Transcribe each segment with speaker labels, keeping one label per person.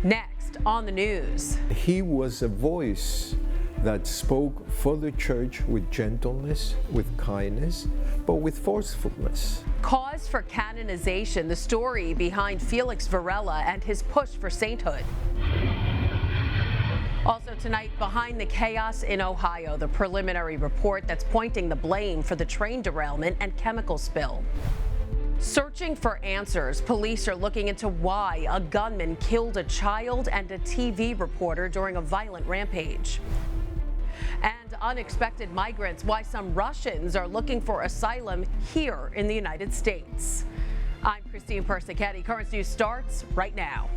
Speaker 1: Next on the news.
Speaker 2: He was a voice that spoke for the church with gentleness, with kindness, but with forcefulness.
Speaker 1: Cause for canonization, the story behind Felix Varela and his push for sainthood. Also tonight, behind the chaos in Ohio, the preliminary report that's pointing the blame for the train derailment and chemical spill. Searching for answers, police are looking into why a gunman killed a child and a TV reporter during a violent rampage. And unexpected migrants, why some Russians are looking for asylum here in the United States. I'm Christine Persichetti. Currents News starts right now.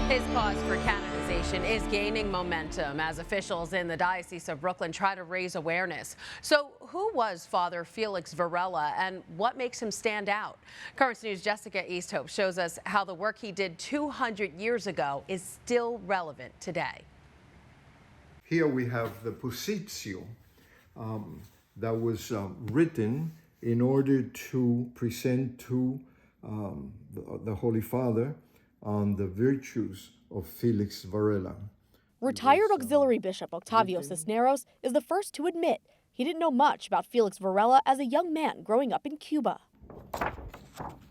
Speaker 1: His cause for canonization is gaining momentum as officials in the Diocese of Brooklyn try to raise awareness. So who was Father Felix Varela and what makes him stand out? Currents News' Jessica Easthope shows us how the work he did 200 years ago is still relevant today.
Speaker 2: Here we have the Positio that was written in order to present to the Holy Father on the virtues of Felix Varela.
Speaker 3: Retired Auxiliary Bishop Octavio Cisneros is the first to admit he didn't know much about Felix Varela as a young man growing up in Cuba.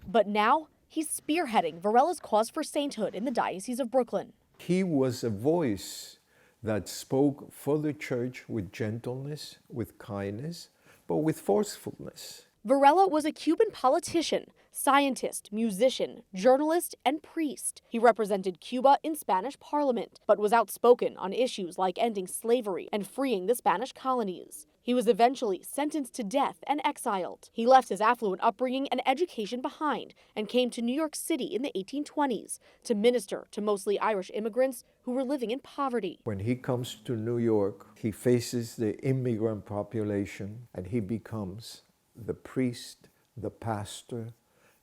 Speaker 3: But now he's spearheading Varela's cause for sainthood in the Diocese of Brooklyn.
Speaker 2: He was a voice that spoke for the church with gentleness, with kindness, but with forcefulness.
Speaker 3: Varela was a Cuban politician, scientist, musician, journalist, and priest. He represented Cuba in Spanish Parliament, but was outspoken on issues like ending slavery and freeing the Spanish colonies. He was eventually sentenced to death and exiled. He left his affluent upbringing and education behind and came to New York City in the 1820s to minister to mostly Irish immigrants who were living in poverty.
Speaker 2: When he comes to New York, he faces the immigrant population and he becomes the priest, the pastor,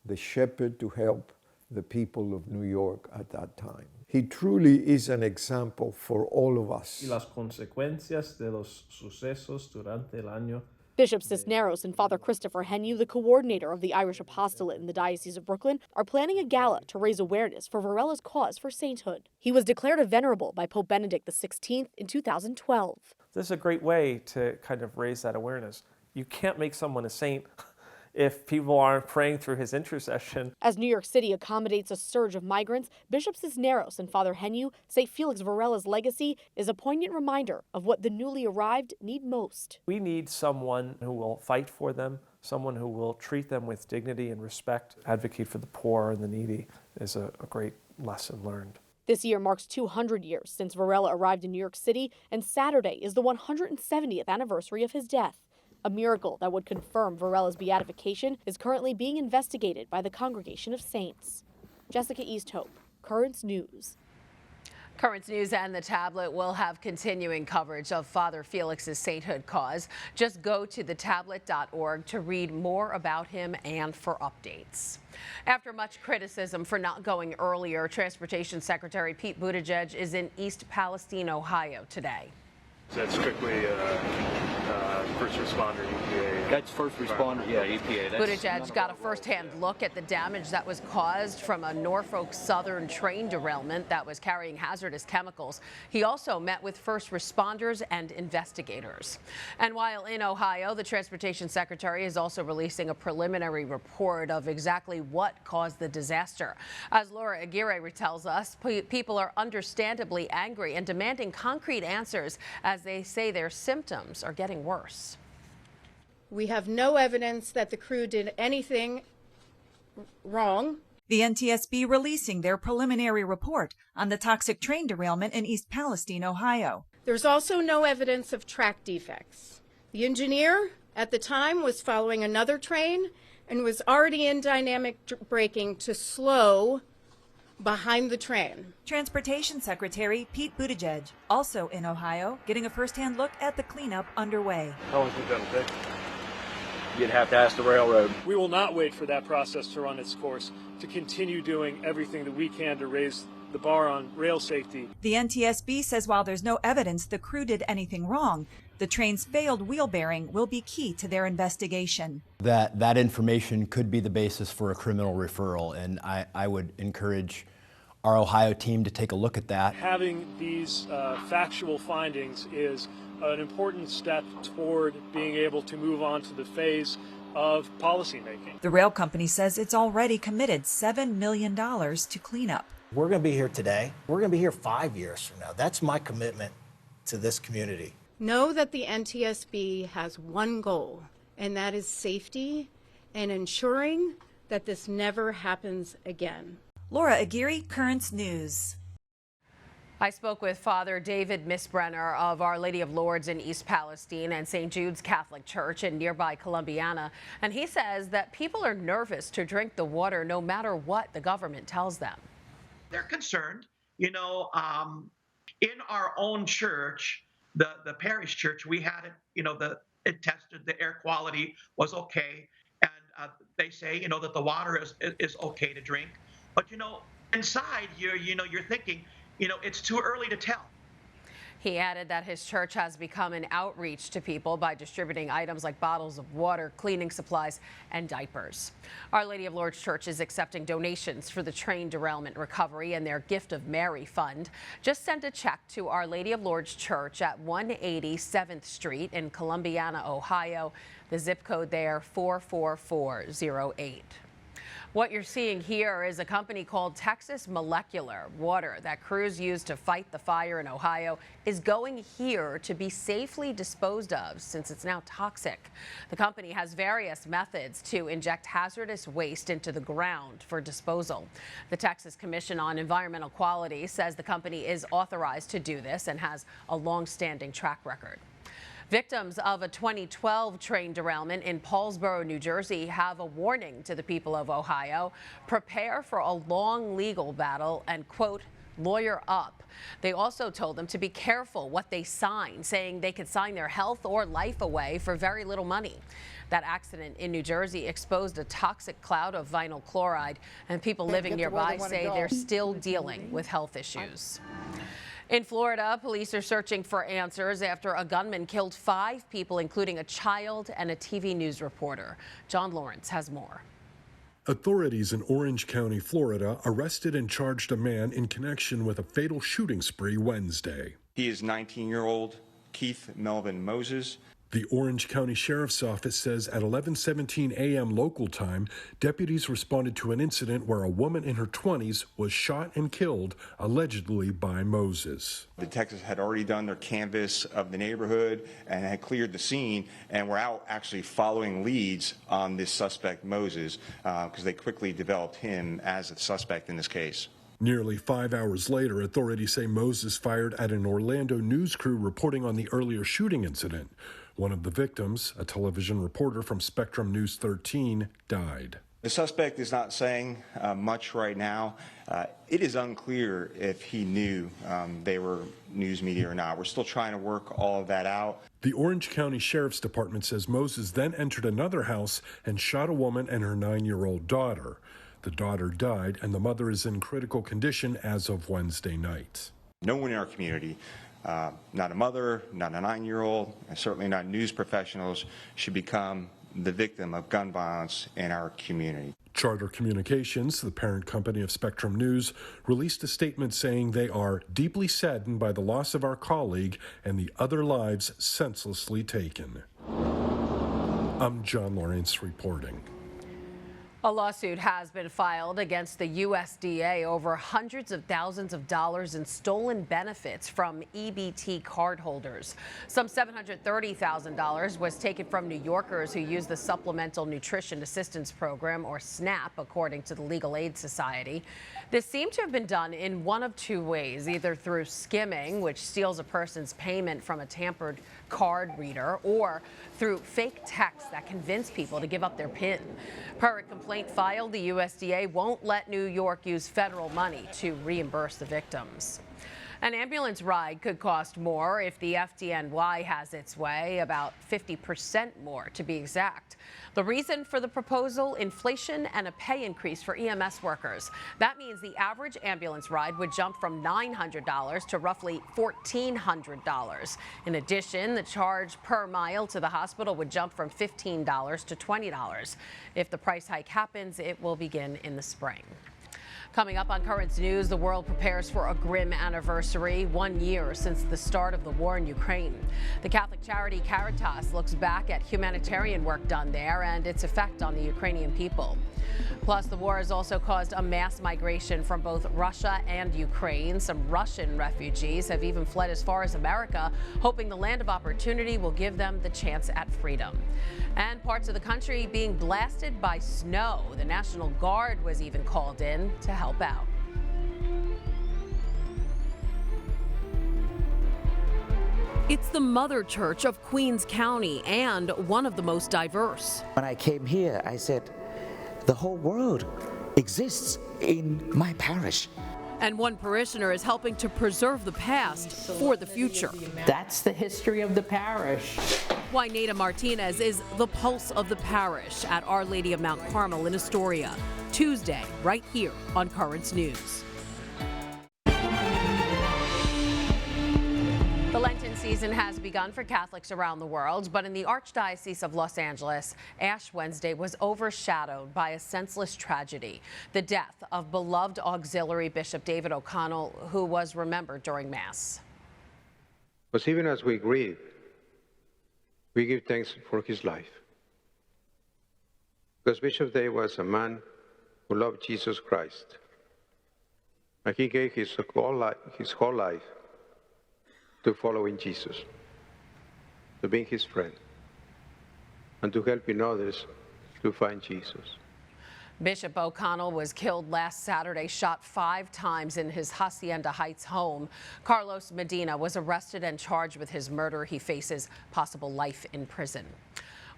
Speaker 2: the shepherd to help the people of New York at that time. He truly is an example for all of us.
Speaker 4: Y las consecuencias de los sucesos durante el año.
Speaker 3: Bishop Cisneros and Father Christopher Henue, the coordinator of the Irish Apostolate in the Diocese of Brooklyn, are planning a gala to raise awareness for Varela's cause for sainthood. He was declared a venerable by Pope Benedict XVI in 2012.
Speaker 4: This is a great way to kind of raise that awareness. You can't make someone a saint if people aren't praying through his intercession.
Speaker 3: As New York City accommodates a surge of migrants, Bishop Cisneros and Father Henue say Felix Varela's legacy is a poignant reminder of what the newly arrived need most.
Speaker 4: We need someone who will fight for them, someone who will treat them with dignity and respect. Advocate for the poor and the needy is a great lesson learned.
Speaker 3: This year marks 200 years since Varela arrived in New York City, and Saturday is the 170th anniversary of his death. A miracle that would confirm Varela's beatification is currently being investigated by the Congregation of Saints. Jessica Easthope, Currents News.
Speaker 1: Currents News and the Tablet will have continuing coverage of Father Felix's sainthood cause. Just go to thetablet.org to read more about him and for updates. After much criticism for not going earlier, Transportation Secretary Pete Buttigieg is in East Palestine, Ohio today.
Speaker 5: That's strictly first responder EPA.
Speaker 6: That's first responder, yeah, EPA.
Speaker 1: Buttigieg got a first-hand look at the damage that was caused from a Norfolk Southern train derailment that was carrying hazardous chemicals. He also met with first responders and investigators. And while in Ohio, the Transportation Secretary is also releasing a preliminary report of exactly what caused the disaster. As Laura Aguirre tells us, people are understandably angry and demanding concrete answers as they say their symptoms are getting worse.
Speaker 7: We have no evidence that the crew did anything wrong.
Speaker 8: The NTSB releasing their preliminary report on the toxic train derailment in East Palestine, Ohio.
Speaker 7: There's also no evidence of track defects. The engineer at the time was following another train and was already in dynamic braking to slow behind the train.
Speaker 8: Transportation Secretary Pete Buttigieg, also in Ohio, getting a first-hand look at the cleanup underway.
Speaker 5: How long has it been take?
Speaker 6: You'd have to ask the railroad.
Speaker 9: We will not wait for that process to run its course, to continue doing everything that we can to raise the bar on rail safety.
Speaker 8: The NTSB says while there's no evidence the crew did anything wrong, The train's failed wheel bearing will be key to their investigation.
Speaker 10: That information could be the basis for a criminal referral, and I would encourage our Ohio team to take a look at that.
Speaker 9: Having these factual findings is an important step toward being able to move on to the phase of policymaking.
Speaker 8: The rail company says it's already committed $7 million to cleanup.
Speaker 11: We're going to be here today. We're going to be here 5 years from now. That's my commitment to this community.
Speaker 7: Know that the NTSB has one goal, and that is safety and ensuring that this never happens again.
Speaker 8: Laura Aguirre, Currents News.
Speaker 1: I spoke with Father David Brenner of Our Lady of Lourdes in East Palestine and St. Jude's Catholic Church in nearby Columbiana, and he says that people are nervous to drink the water no matter what the government tells them.
Speaker 12: They're concerned. In our own church, the parish church, we had it, it tested, the air quality was okay, and they say, that the water is okay to drink. But, inside you're thinking, it's too early to tell.
Speaker 1: He added that his church has become an outreach to people by distributing items like bottles of water, cleaning supplies, and diapers. Our Lady of Lourdes Church is accepting donations for the train derailment recovery and their Gift of Mary Fund. Just send a check to Our Lady of Lourdes Church at 180 7th Street in Columbiana, Ohio. The zip code there, 44408. What you're seeing here is a company called Texas Molecular. Water that crews use to fight the fire in Ohio is going here to be safely disposed of since it's now toxic. The company has various methods to inject hazardous waste into the ground for disposal. The Texas Commission on Environmental Quality says the company is authorized to do this and has a long-standing track record. Victims of a 2012 train derailment in Paulsboro, New Jersey, have a warning to the people of Ohio. Prepare for a long legal battle and, quote, lawyer up. They also told them to be careful what they sign, saying they could sign their health or life away for very little money. That accident in New Jersey exposed a toxic cloud of vinyl chloride, and people living nearby say they're still dealing with health issues. In Florida, police are searching for answers after a gunman killed 5 people, including a child and a TV news reporter. John Lawrence has more.
Speaker 13: Authorities in Orange County, Florida, arrested and charged a man in connection with a fatal shooting spree Wednesday.
Speaker 14: He is 19-year-old Keith Melvin Moses.
Speaker 13: The Orange County Sheriff's Office says at 11:17 a.m. local time, deputies responded to an incident where a woman in her 20s was shot and killed, allegedly by Moses.
Speaker 14: Detectives had already done their canvass of the neighborhood and had cleared the scene, and were out actually following leads on this suspect, Moses, because they quickly developed him as a suspect in this case.
Speaker 13: Nearly 5 hours later, authorities say Moses fired at an Orlando news crew reporting on the earlier shooting incident. One of the victims, a television reporter from Spectrum News 13, died.
Speaker 14: The suspect is not saying much right now. It is unclear if he knew they were news media or not. We're still trying to work all of that out.
Speaker 13: The Orange County Sheriff's Department says Moses then entered another house and shot a woman and her 9-year-old daughter. The daughter died, and the mother is in critical condition as of Wednesday night.
Speaker 14: No one in our community, not a mother, not a 9-year-old, and certainly not news professionals, should become the victim of gun violence in our community.
Speaker 13: Charter Communications, the parent company of Spectrum News, released a statement saying they are deeply saddened by the loss of our colleague and the other lives senselessly taken. I'm John Lawrence reporting.
Speaker 1: A lawsuit has been filed against the USDA over hundreds of thousands of dollars in stolen benefits from EBT cardholders. Some $730,000 was taken from New Yorkers who use the Supplemental Nutrition Assistance Program, or SNAP, according to the Legal Aid Society. This seemed to have been done in one of 2 ways, either through skimming, which steals a person's payment from a tampered card reader, or through fake texts that convince people to give up their PIN. Per a complaint filed, the USDA won't let New York use federal money to reimburse the victims. An ambulance ride could cost more if the FDNY has its way, about 50% more to be exact. The reason for the proposal, inflation and a pay increase for EMS workers. That means the average ambulance ride would jump from $900 to roughly $1,400. In addition, the charge per mile to the hospital would jump from $15 to $20. If the price hike happens, it will begin in the spring. Coming up on Currents News, the world prepares for a grim anniversary, 1 year since the start of the war in Ukraine. The Catholic charity Caritas looks back at humanitarian work done there and its effect on the Ukrainian people. Plus, the war has also caused a mass migration from both Russia and Ukraine. Some Russian refugees have even fled as far as America, hoping the land of opportunity will give them the chance at freedom. And parts of the country being blasted by snow. The National Guard was even called in to help out. It's the mother church of Queens County and one of the most diverse.
Speaker 15: When I came here, I said, the whole world exists in my parish.
Speaker 1: And one parishioner is helping to preserve the past for the future.
Speaker 16: That's the history of the parish.
Speaker 1: Juanita Martinez is the pulse of the parish at Our Lady of Mount Carmel in Astoria. Tuesday, right here on Currents News. The Lenten season has begun for Catholics around the world, but in the Archdiocese of Los Angeles, Ash Wednesday was overshadowed by a senseless tragedy, the death of beloved auxiliary Bishop David O'Connell, who was remembered during Mass.
Speaker 17: But even as we grieve, we give thanks for his life. Because Bishop David was a man who loved Jesus Christ, and he gave his whole life to following Jesus, to being his friend, and to helping others to find Jesus.
Speaker 1: Bishop O'Connell was killed last Saturday, shot 5 times in his Hacienda Heights home. Carlos Medina was arrested and charged with his murder. He faces possible life in prison.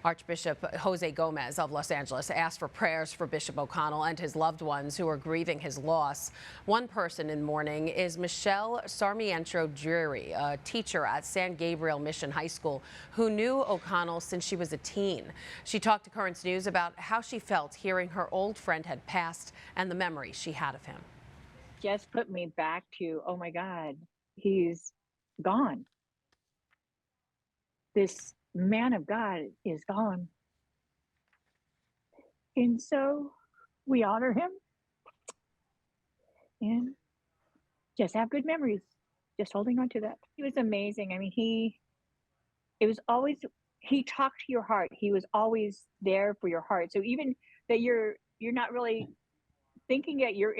Speaker 1: Archbishop Jose Gomez of Los Angeles asked for prayers for Bishop O'Connell and his loved ones who are grieving his loss. One person in mourning is Michelle Sarmiento, a teacher at San Gabriel Mission High School who knew O'Connell since she was a teen. She talked to Currents News about how she felt hearing her old friend had passed and the memories she had of him.
Speaker 16: Just put me back to, oh my God, he's gone. This man of God is gone. And so we honor him and just have good memories, just holding on to that. He was amazing. I mean, he talked to your heart. He was always there for your heart. So even that you're not really thinking that you're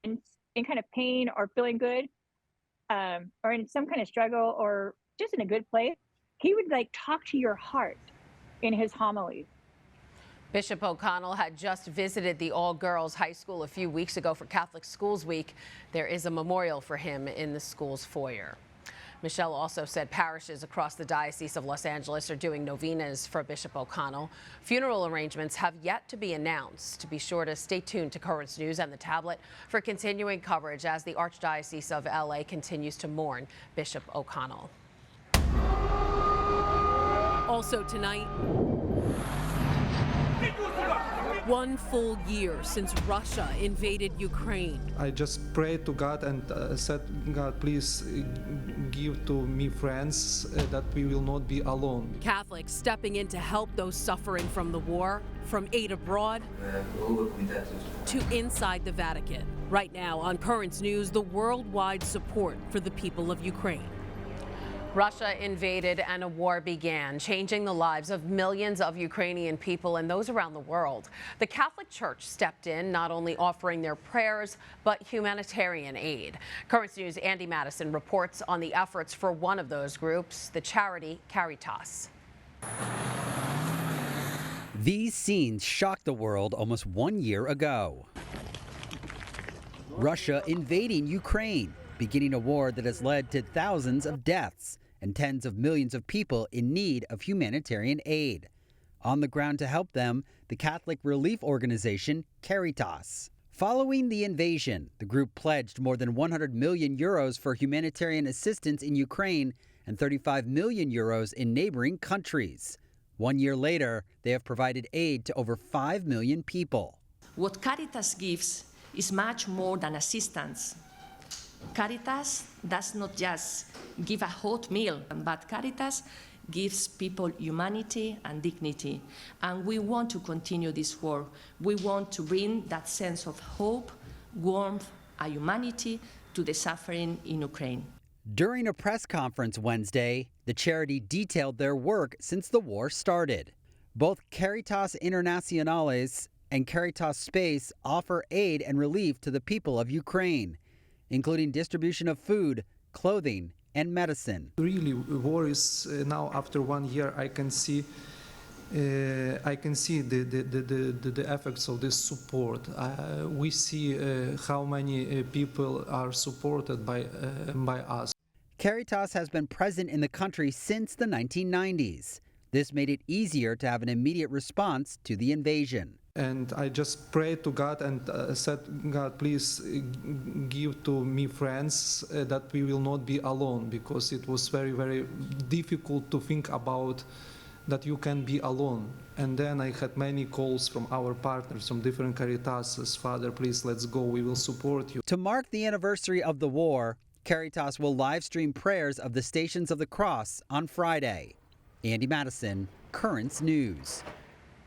Speaker 16: in kind of pain or feeling good, or in some kind of struggle or just in a good place, he would talk to your heart in his homilies.
Speaker 1: Bishop O'Connell had just visited the all-girls high school a few weeks ago for Catholic Schools Week. There is a memorial for him in the school's foyer. Michelle also said parishes across the Diocese of Los Angeles are doing novenas for Bishop O'Connell. Funeral arrangements have yet to be announced. To be sure to stay tuned to Currents News and the tablet for continuing coverage as the Archdiocese of LA continues to mourn Bishop O'Connell. Also tonight, 1 full year since Russia invaded Ukraine.
Speaker 18: I just prayed to God and said, God, please give to me friends that we will not be alone.
Speaker 1: Catholics stepping in to help those suffering from the war, from aid abroad to inside the Vatican. Right now on Currents News, the worldwide support for the people of Ukraine. Russia invaded and a war began, changing the lives of millions of Ukrainian people and those around the world. The Catholic Church stepped in, not only offering their prayers, but humanitarian aid. Currents News' Andy Madison reports on the efforts for one of those groups, the charity Caritas.
Speaker 19: These scenes shocked the world almost 1 year ago. Russia invading Ukraine, beginning a war that has led to thousands of deaths and tens of millions of people in need of humanitarian aid. On the ground to help them, the Catholic relief organization Caritas. Following the invasion, the group pledged more than 100 million euros for humanitarian assistance in Ukraine and 35 million euros in neighboring countries. 1 year later, they have provided aid to over 5 million people.
Speaker 20: What Caritas gives is much more than assistance. Caritas does not just give a hot meal, but Caritas gives people humanity and dignity. And we want to continue this work. We want to bring that sense of hope, warmth, and humanity to the suffering in Ukraine.
Speaker 19: During a press conference Wednesday, the charity detailed their work since the war started. Both Caritas Internationales and Caritas Space offer aid and relief to the people of Ukraine, including distribution of food, clothing, and medicine.
Speaker 18: Really, war is now after 1 year. I can see the effects of this support. We see how many people are supported by us.
Speaker 19: Caritas has been present in the country since the 1990s. This made it easier to have an immediate response to the invasion.
Speaker 18: And I just prayed to God and said, God, please give to me friends that we will not be alone, because it was very, very difficult to think about that you can be alone. And then I had many calls from our partners, from different Caritases. Father, please, let's go. We will support you.
Speaker 19: To mark the anniversary of the war, Caritas will live stream prayers of the Stations of the Cross on Friday. Andy Madison, Currents News.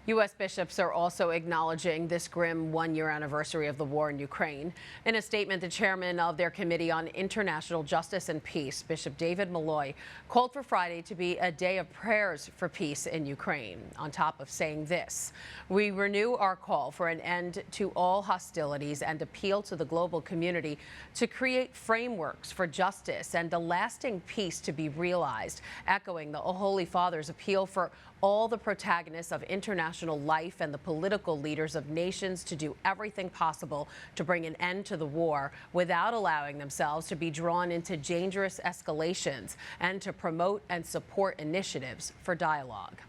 Speaker 1: U.S. bishops are also acknowledging this grim one-year anniversary of the war in Ukraine. In a statement, the chairman of their Committee on International Justice and Peace, Bishop David Malloy, called for Friday to be a day of prayers for peace in Ukraine, on top of saying this: "We renew our call for an end to all hostilities and appeal to the global community to create frameworks for justice and a lasting peace to be realized," echoing the Holy Father's appeal for all the protagonists of international life and the political leaders of nations to do everything possible to bring an end to the war without allowing themselves to be drawn into dangerous escalations, and to promote and support initiatives for dialogue.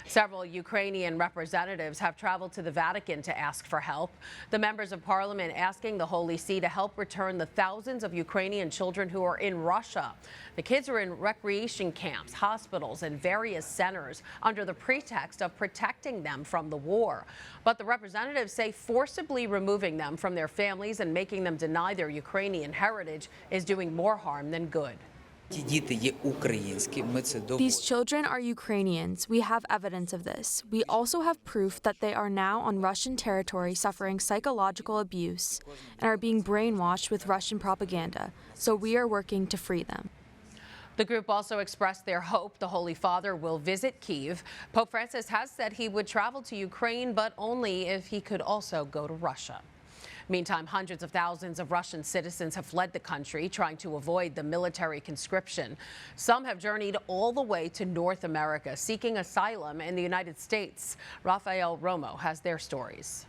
Speaker 1: Several Ukrainian representatives have traveled to the Vatican to ask for help. The members of parliament asking the Holy See to help return the thousands of Ukrainian children who are in Russia. The kids are in recreation camps, hospitals, and various centers under the pretext of protecting them from the war. But the representatives say forcibly removing them from their families and making them deny their Ukrainian heritage is doing more harm than good.
Speaker 21: These children are Ukrainians. We have evidence of this. We also have proof that they are now on Russian territory suffering psychological abuse and are being brainwashed with Russian propaganda. So we are working to free them.
Speaker 1: The group also expressed their hope the Holy Father will visit Kyiv. Pope Francis has said he would travel to Ukraine, but only if he could also go to Russia. Meantime, hundreds of thousands of Russian citizens have fled the country, trying to avoid the military conscription. Some have journeyed all the way to North America, seeking asylum in the United States. Rafael Romo has their stories.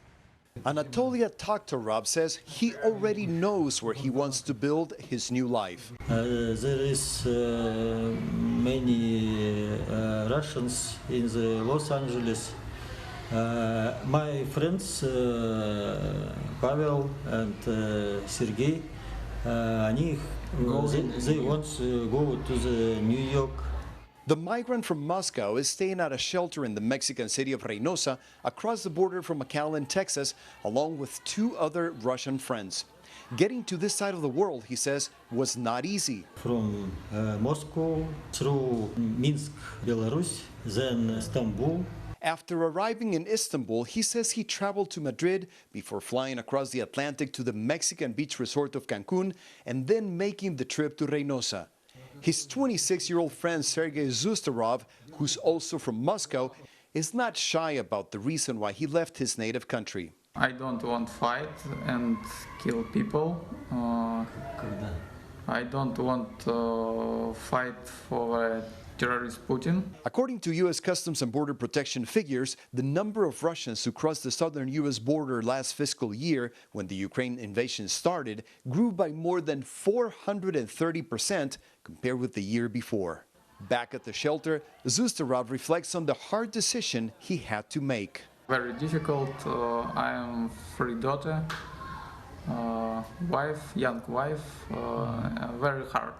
Speaker 22: Anatolia Takhtarov says he already knows where he wants to build his new life.
Speaker 23: There is many Russians in the Los Angeles. My friends Pavel and Sergey, they want to go to the New York.
Speaker 22: The migrant from Moscow is staying at a shelter in the Mexican city of Reynosa, across the border from McAllen, Texas, along with 2 other Russian friends. Getting to this side of the world, he says, was not easy.
Speaker 23: From Moscow through Minsk, Belarus, then Istanbul.
Speaker 22: After arriving in Istanbul, he says he traveled to Madrid before flying across the Atlantic to the Mexican beach resort of Cancun and then making the trip to Reynosa. His 26-year-old friend Sergei Zustarov, who's also from Moscow, is not shy about the reason why he left his native country.
Speaker 24: I don't want to fight and kill people. I don't want to fight for terrorist Putin.
Speaker 22: According to U.S. Customs and Border Protection figures, the number of Russians who crossed the southern U.S. border last fiscal year, when the Ukraine invasion started, grew by more than 430% compared with the year before. Back at the shelter, Zustarov reflects on the hard decision he had to make.
Speaker 24: Very difficult. I am free daughter.
Speaker 2: young wife, very hard.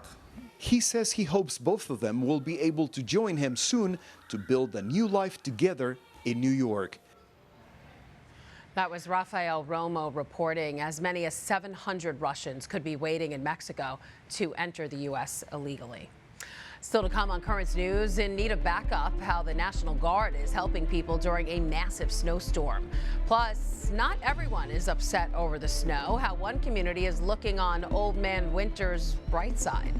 Speaker 22: He says he hopes both of them will be able to join him soon to build a new life together in New York.
Speaker 1: That was Rafael Romo reporting. As many as 700 Russians could be waiting in Mexico to enter the U.S. illegally. Still to come on Currents News, in need of backup, how the National Guard is helping people during a massive snowstorm. Plus, not everyone is upset over the snow, how one community is looking on Old Man Winter's bright side.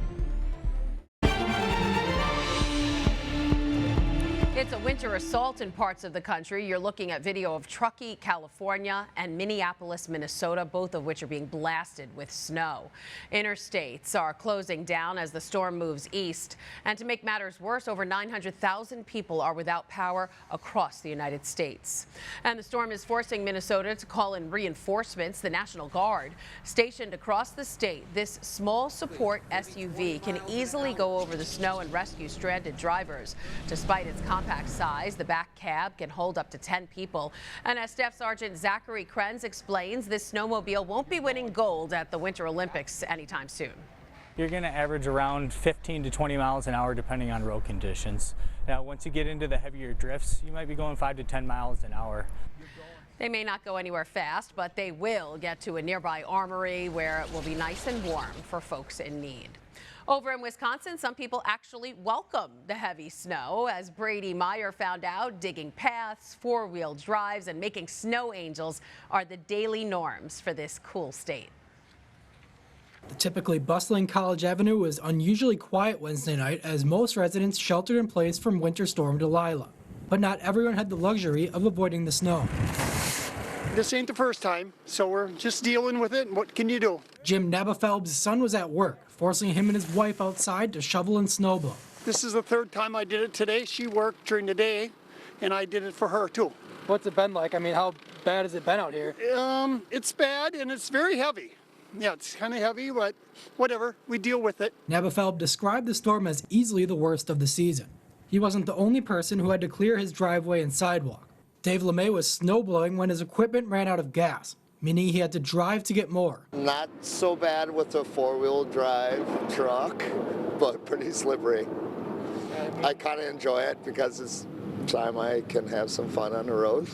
Speaker 1: It's a winter assault in parts of the country. You're looking at video of Truckee, California, and Minneapolis, Minnesota, both of which are being blasted with snow. Interstates are closing down as the storm moves east. And to make matters worse, over 900,000 people are without power across the United States. And the storm is forcing Minnesota to call in reinforcements. The National Guard, stationed across the state, this small support SUV can easily go over the snow and rescue stranded drivers. Despite its compact size, the back cab can hold up to 10 people. And as Staff Sergeant Zachary Krenz explains, this snowmobile won't be winning gold at the Winter Olympics anytime soon.
Speaker 3: You're going to average around 15 to 20 miles an hour depending on road conditions. Now, once you get into the heavier drifts, you might be going 5 to 10 miles an hour.
Speaker 1: They may not go anywhere fast, but they will get to a nearby armory where it will be nice and warm for folks in need. Over in Wisconsin, some people actually welcome the heavy snow. As Brady Meyer found out, digging paths, four-wheel drives, and making snow angels are the daily norms for this cool state.
Speaker 4: The typically bustling College Avenue was unusually quiet Wednesday night as most residents sheltered in place from Winter Storm Delilah. But not everyone had the luxury of avoiding the snow.
Speaker 5: This ain't the first time, so we're just dealing with it, and what can you do?
Speaker 4: Jim Nabafelb's son was at work, forcing him and his wife outside to shovel and snowblow.
Speaker 5: This is the third time I did it today. She worked during the day, and I did it for her too.
Speaker 4: What's it been like? I mean, how bad has it been out here?
Speaker 5: It's bad, and it's very heavy. Yeah, it's kind of heavy, but whatever, we deal with it.
Speaker 4: Nabafelb described the storm as easily the worst of the season. He wasn't the only person who had to clear his driveway and sidewalk. Dave LeMay was snowblowing when his equipment ran out of gas, meaning he had to drive to get more.
Speaker 25: Not so bad with a four-wheel drive truck, but pretty slippery. I kind of enjoy it because it's time I can have some fun on the road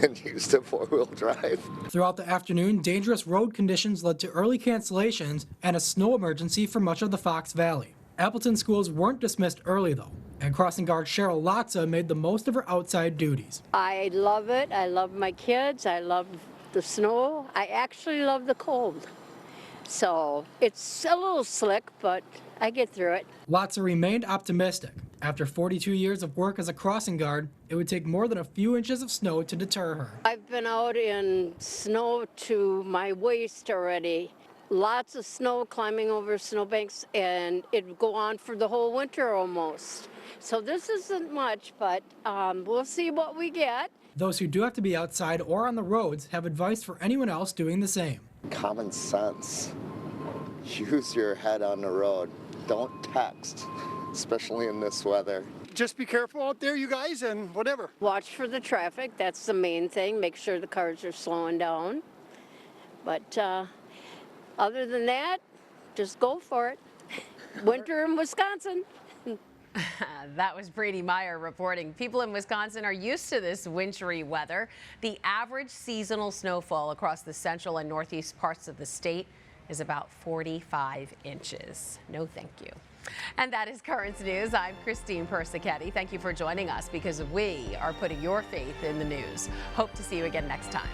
Speaker 25: and use the four-wheel drive.
Speaker 4: Throughout the afternoon, dangerous road conditions led to early cancellations and a snow emergency for much of the Fox Valley. Appleton schools weren't dismissed early, though, and crossing guard Cheryl Lotza made the most of her outside duties.
Speaker 26: I love it. I love my kids. I love the snow. I actually love the cold. So it's a little slick, but I get through it.
Speaker 4: Lotza remained optimistic. After 42 years of work as a crossing guard, it would take more than a few inches of snow to deter her.
Speaker 26: I've been out in snow to my waist already. Lots of snow, climbing over snowbanks, and it would go on for the whole winter almost. So this isn't much, but we'll see what we get.
Speaker 4: Those who do have to be outside or on the roads have advice for anyone else doing the same.
Speaker 25: Common sense. Use your head on the road. Don't text, especially in this weather.
Speaker 5: Just be careful out there, you guys, and whatever.
Speaker 26: Watch for the traffic. That's the main thing. Make sure the cars are slowing down. But other than that, just go for it. Winter in Wisconsin.
Speaker 1: That was Brady Meyer reporting. People in Wisconsin are used to this wintry weather. The average seasonal snowfall across the central and northeast parts of the state is about 45 inches. No, thank you. And that is Currents News. I'm Christine Persichetti. Thank you for joining us because we are putting your faith in the news. Hope to see you again next time.